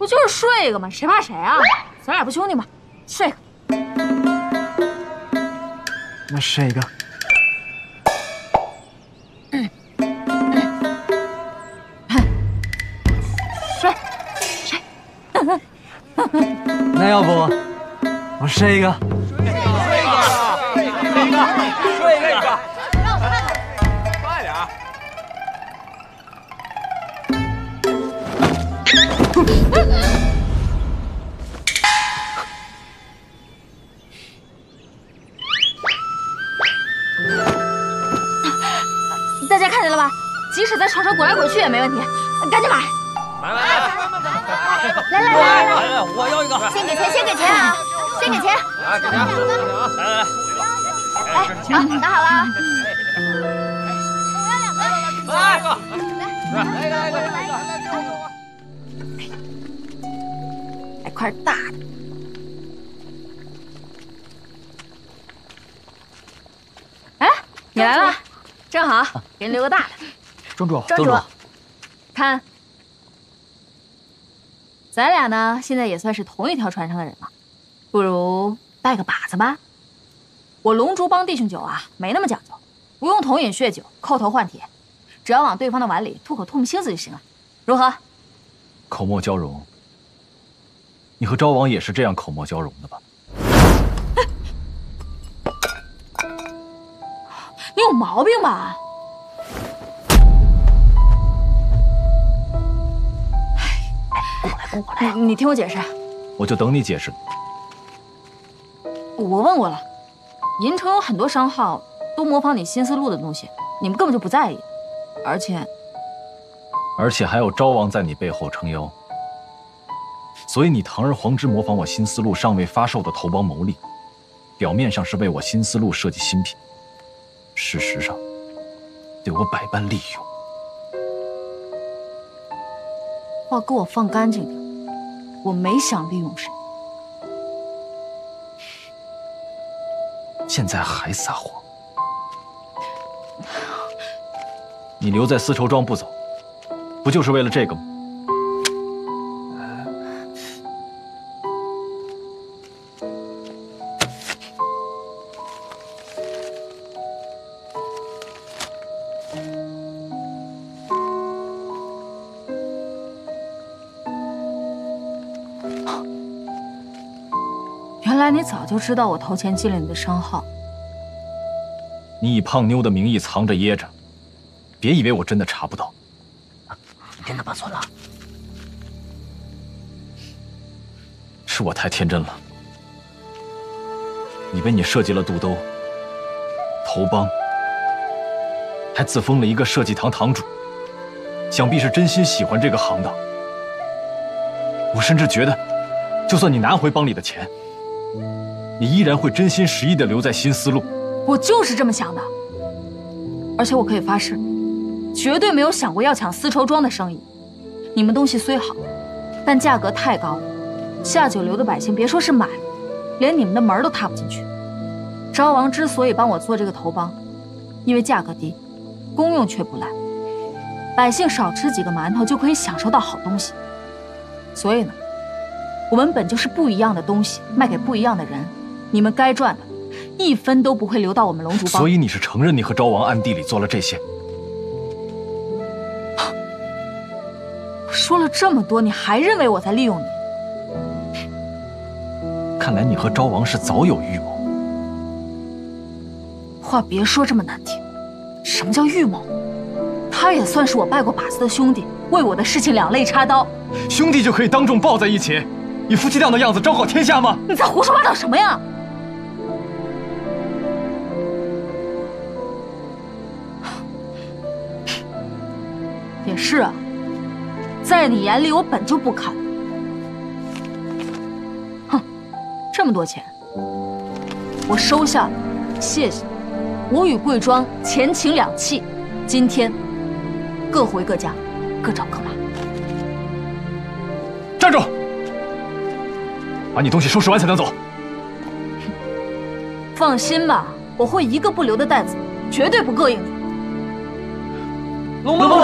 不就是睡一个吗？谁怕谁啊？咱俩不兄弟吗？睡个。那睡一个。睡。那要不我睡一个？睡一个。让我看看。快点。大家看见了吧？即使在床上滚来滚去也没问题，赶紧买！来，来，我要一个。先给钱，先给钱啊！先给钱。来，给钱。来，好，拿好了啊。来一个。来块大的。哎，你来了，正好给你留个大的。庄主，庄主，看，咱俩呢现在也算是同一条船上的人了，不如拜个把子吧。我龙族帮弟兄酒啊，没那么讲究，不用同饮血酒，叩头换帖，只要往对方的碗里吐口唾沫星子就行了，如何？口沫交融，你和昭王也是这样口沫交融的吧？你有毛病吧？过来，你听我解释。我就等你解释。我问过了，银城有很多商号都模仿你新思路的东西，你们根本就不在意，而且还有昭王在你背后撑腰，所以你堂而皇之模仿我新思路尚未发售的头帮牟利，表面上是为我新思路设计新品，事实上对我百般利用。话给我放干净点，我没想利用谁。现在还撒谎？你留在丝绸庄不走，不就是为了这个吗？原来你早就知道我投钱进了你的商号。你以胖妞的名义藏着掖着，别以为我真的查不到。你真的把错了？是我太天真了，以为你设计了肚兜、头帮，还自封了一个设计堂堂主，想必是真心喜欢这个行当。我甚至觉得，就算你拿回帮里的钱，你依然会真心实意地留在新思路。我就是这么想的，而且我可以发誓，绝对没有想过要抢丝绸庄的生意。你们东西虽好，但价格太高了，下九流的百姓别说是买，连你们的门都踏不进去。昭王之所以帮我做这个头帮，因为价格低，功用却不赖，百姓少吃几个馒头就可以享受到好东西。所以呢，我们本就是不一样的东西，卖给不一样的人，你们该赚的1分都不会留到我们龙族帮。所以你是承认你和昭王暗地里做了这些？说了这么多，你还认为我在利用你？看来你和昭王是早有预谋。话别说这么难听，什么叫预谋？他也算是我拜过把子的兄弟，为我的事情两肋插刀。兄弟就可以当众抱在一起，以夫妻档的样子昭告天下吗？你在胡说八道什么呀？也是啊，在你眼里我本就不堪。哼，这么多钱，我收下了，谢谢。我与贵庄前情两弃，今天各回各家，各找各妈。站住！把你东西收拾完才能走。放心吧，我会一个不留的带走，绝对不膈应你。龙帮主。